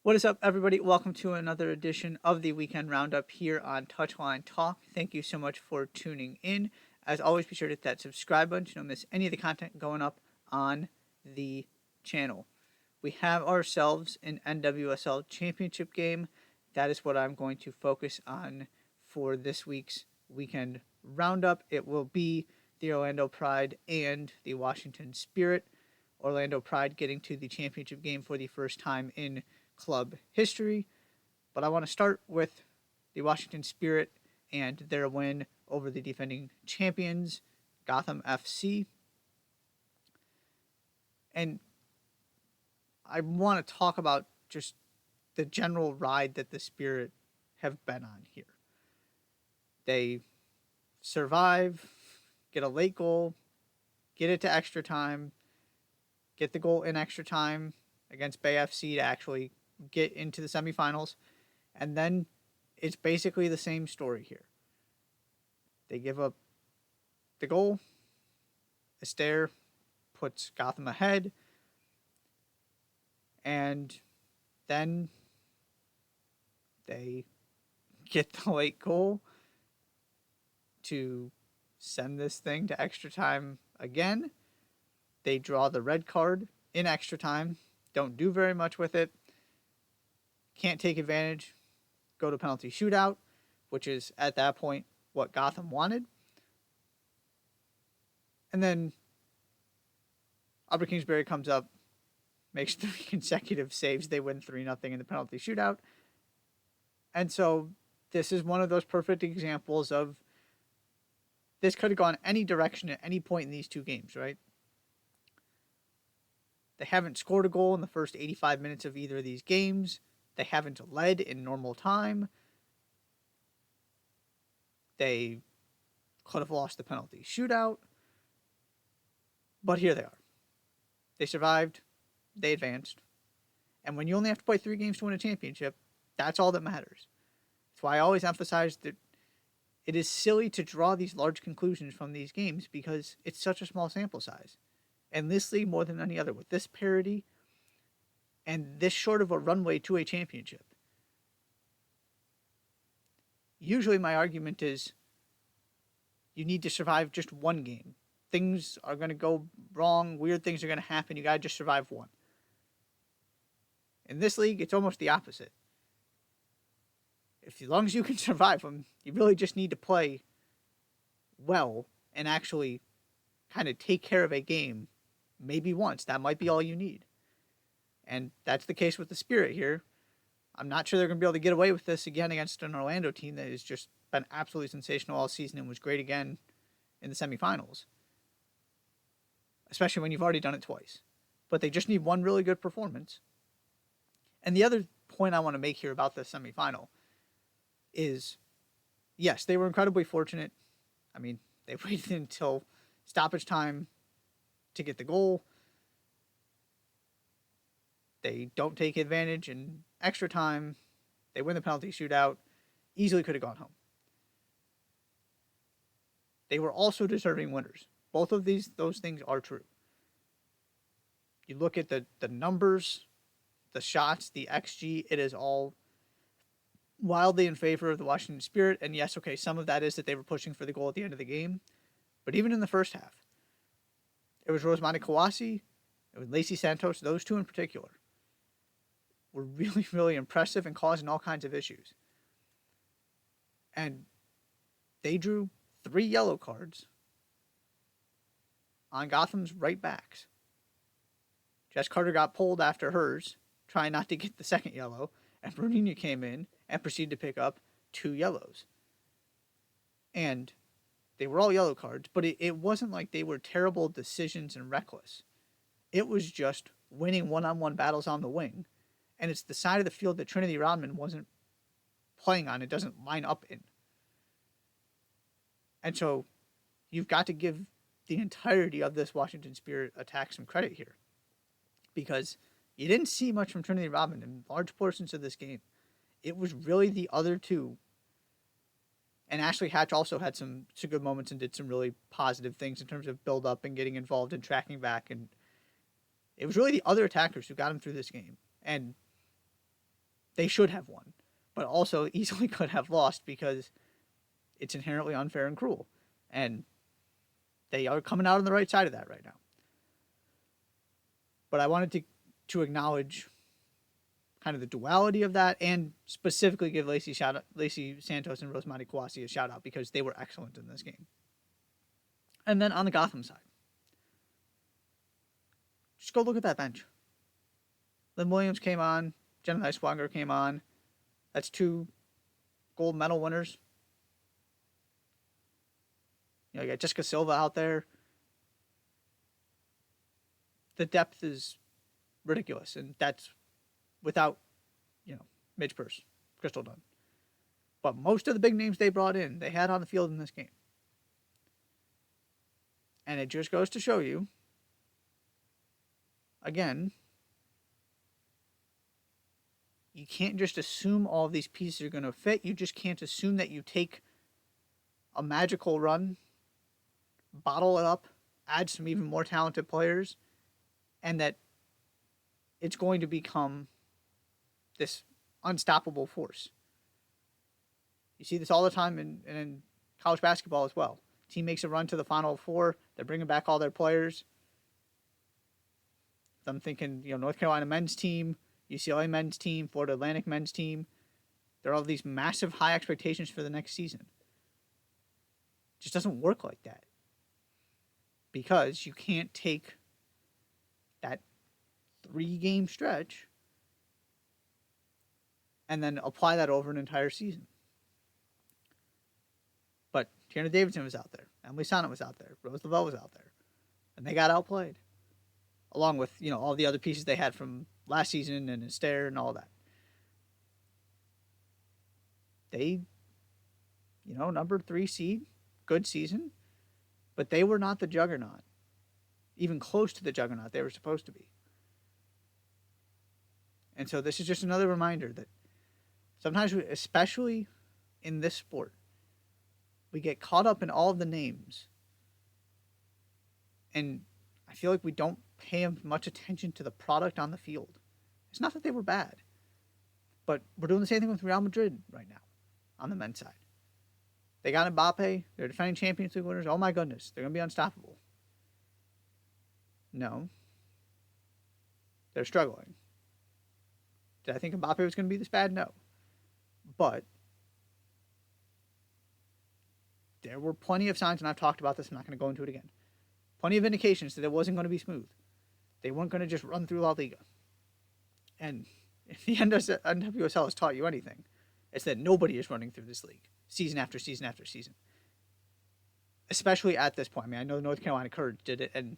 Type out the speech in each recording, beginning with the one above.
What is up, everybody? Welcome to another edition of the Weekend Roundup here on Touchline Talk. Thank you so much for tuning in. As always, be sure to hit that subscribe button so you don't miss any of the content going up on the channel. We have ourselves an NWSL championship game. That is what I'm going to focus on for this week's Weekend Roundup. It will be the Orlando Pride and the Washington Spirit. Orlando Pride getting to the championship game for the first time in club history. But I want to start with the Washington Spirit and their win over the defending champions, Gotham FC. And I want to talk about just the general ride that the Spirit have been on here. They survive, get a late goal, get it to extra time, get the goal in extra time against Bay FC to actually get into the semifinals, and then it's basically the same story here. They give up the goal. Astaire puts Gotham ahead, and then they get the late goal to send this thing to extra time again. They draw the red card in extra time, don't do very much with it, can't take advantage, go to penalty shootout, which is at that point what Gotham wanted. And then Upper Kingsbury comes up, makes 3 consecutive saves. They win 3-0 in the penalty shootout. And so this is one of those perfect examples of this could have gone any direction at any point in these two games, right? They haven't scored a goal in the first 85 minutes of either of these games. They haven't led in normal time. They could have lost the penalty shootout. But here they are. They survived. They advanced. And when you only have to play 3 games to win a championship, that's all that matters. That's why I always emphasize that it is silly to draw these large conclusions from these games because it's such a small sample size. And this league, more than any other, with this parity and this short of a runway to a championship. Usually my argument is you need to survive just one game. Things are going to go wrong, weird things are going to happen, you got to just survive one. In this league, it's almost the opposite. As long as you can survive them, you really just need to play well and actually kind of take care of a game maybe once. That might be all you need. And that's the case with the Spirit here. I'm not sure they're going to be able to get away with this again against an Orlando team that has just been absolutely sensational all season and was great again in the semifinals. Especially when you've already done it twice. But they just need one really good performance. And the other point I want to make here about the semifinal is, yes, they were incredibly fortunate. I mean, they waited until stoppage time to get the goal. They don't take advantage in extra time. They win the penalty shootout. Easily could have gone home. They were also deserving winners. Both of those things are true. You look at the numbers, the shots, the XG, it is all wildly in favor of the Washington Spirit. And yes, okay, some of that is that they were pushing for the goal at the end of the game. But even in the first half, it was Rosemary Kawasi, it was Lacey Santos, those two in particular were really, really impressive and causing all kinds of issues. And they drew 3 yellow cards on Gotham's right backs. Jess Carter got pulled after hers, trying not to get the second yellow, and Bruninho came in and proceeded to pick up 2 yellows. And they were all yellow cards, but it wasn't like they were terrible decisions and reckless. It was just winning one-on-one battles on the wing. And it's the side of the field that Trinity Rodman wasn't playing on. It doesn't line up in. And so you've got to give the entirety of this Washington Spirit attack some credit here. Because you didn't see much from Trinity Rodman in large portions of this game. It was really the other two. And Ashley Hatch also had some good moments and did some really positive things in terms of build up and getting involved and tracking back. And it was really the other attackers who got him through this game. And They should have won, but also easily could have lost because it's inherently unfair and cruel. And they are coming out on the right side of that right now. But I wanted to acknowledge kind of the duality of that, and specifically give Lacey Santos and Rosemary Kwasi a shout out because they were excellent in this game. And then on the Gotham side, just go look at that bench. Lynn Williams came on, Jenna Neiswanger came on. That's 2 gold medal winners. You got Jessica Silva out there. The depth is ridiculous, and that's without, Midge Purse, Crystal Dunn. But most of the big names they brought in, they had on the field in this game. And it just goes to show you, again, you can't just assume all of these pieces are going to fit. You just can't assume that you take a magical run, bottle it up, add some even more talented players, and that it's going to become this unstoppable force. You see this all the time in college basketball as well. Team makes a run to the Final Four. They're bringing back all their players. I'm thinking, North Carolina men's team, UCLA men's team, Florida Atlantic men's team. There are all these massive high expectations for the next season. It just doesn't work like that. Because you can't take that 3-game stretch and then apply that over an entire season. But Tierney Davidson was out there. Emily Sonnet was out there. Rose Lavelle was out there. And they got outplayed. Along with, all the other pieces they had from last season and Esther and all that. They, number 3 seed, good season. But they were not the juggernaut. Even close to the juggernaut they were supposed to be. And so this is just another reminder that sometimes, especially in this sport, we get caught up in all of the names. And I feel like we don't pay much attention to the product on the field. It's not that they were bad. But we're doing the same thing with Real Madrid right now on the men's side. They got Mbappe. They're defending Champions League winners. Oh my goodness. They're going to be unstoppable. No. They're struggling. Did I think Mbappe was going to be this bad? No. But there were plenty of signs, and I've talked about this. I'm not going to go into it again. Plenty of indications that it wasn't going to be smooth. They weren't going to just run through La Liga. And if the NWSL has taught you anything, it's that nobody is running through this league season after season after season. Especially at this point. I mean, I know North Carolina Courage did it, and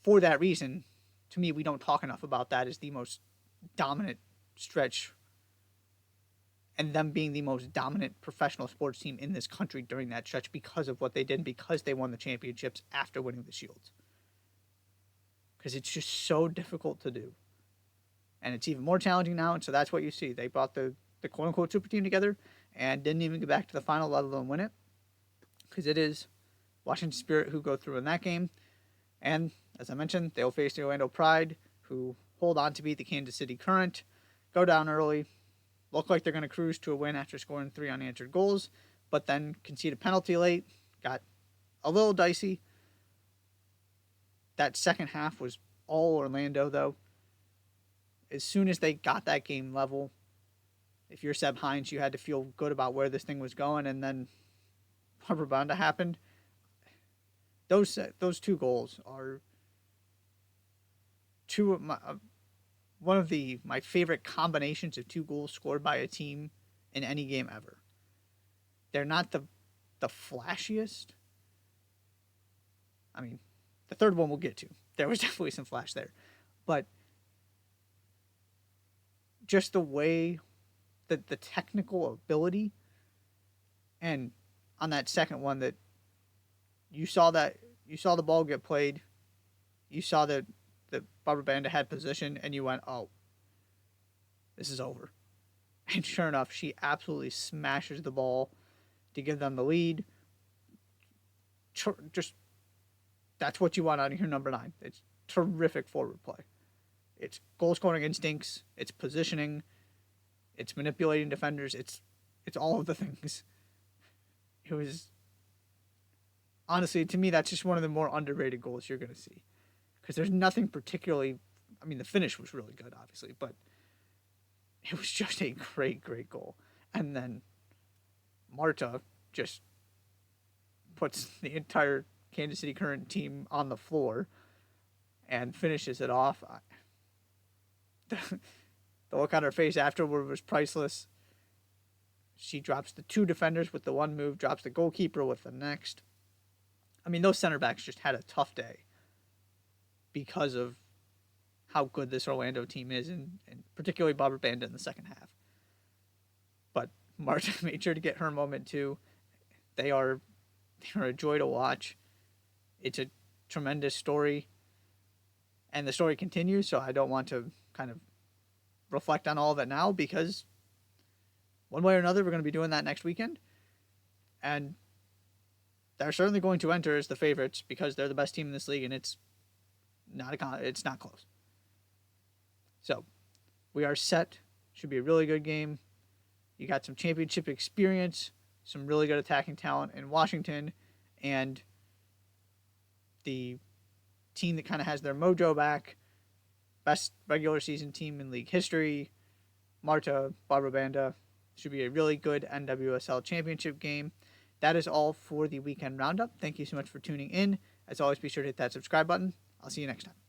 for that reason, to me, we don't talk enough about that as the most dominant stretch and them being the most dominant professional sports team in this country during that stretch because of what they did and because they won the championships after winning the Shields. Because it's just so difficult to do. And it's even more challenging now, and so that's what you see. They brought the quote-unquote super team together and didn't even get back to the final, let alone win it. Because it is Washington Spirit who go through in that game. And, as I mentioned, they'll face the Orlando Pride, who hold on to beat the Kansas City Current, go down early, look like they're going to cruise to a win after scoring 3 unanswered goals, but then concede a penalty late, got a little dicey. That second half was all Orlando, though. As soon as they got that game level, if you're Seb Hines, you had to feel good about where this thing was going, and then rubber banda happened. Those 2 goals are one of my favorite combinations of 2 goals scored by a team in any game ever. They're not the flashiest. I mean, the third one we'll get to. There was definitely some flash there. But just the way that the technical ability, and on that second one that you saw the ball get played, you saw that Barbara Banda had position, and you went, oh, this is over. And sure enough, she absolutely smashes the ball to give them the lead. Just, that's what you want out of your number 9. It's terrific forward play. It's goal scoring instincts, it's positioning, it's manipulating defenders, it's all of the things. It was honestly, to me, that's just one of the more underrated goals you're going to see because there's nothing particularly. I mean, the finish was really good, obviously, but it was just a great goal. And then Marta just puts the entire Kansas City Current team on the floor and finishes it off. The look on her face afterward was priceless. She drops the two defenders with the one move, drops the goalkeeper with the next. I mean, those center backs just had a tough day because of how good this Orlando team is, and particularly Barbara Banda in the second half. But Marta made sure to get her moment too. They're a joy to watch. It's a tremendous story, and the story continues. So I don't want to kind of reflect on all of it now because one way or another we're going to be doing that next weekend, and they're certainly going to enter as the favorites because they're the best team in this league, and it's not close. So we are set. Should be a really good game. You got some championship experience, some really good attacking talent in Washington, and the team that kind of has their mojo back. Best regular season team in league history. Marta, Barbara Banda. Should be a really good NWSL championship game. That is all for the weekend roundup. Thank you so much for tuning in. As always, be sure to hit that subscribe button. I'll see you next time.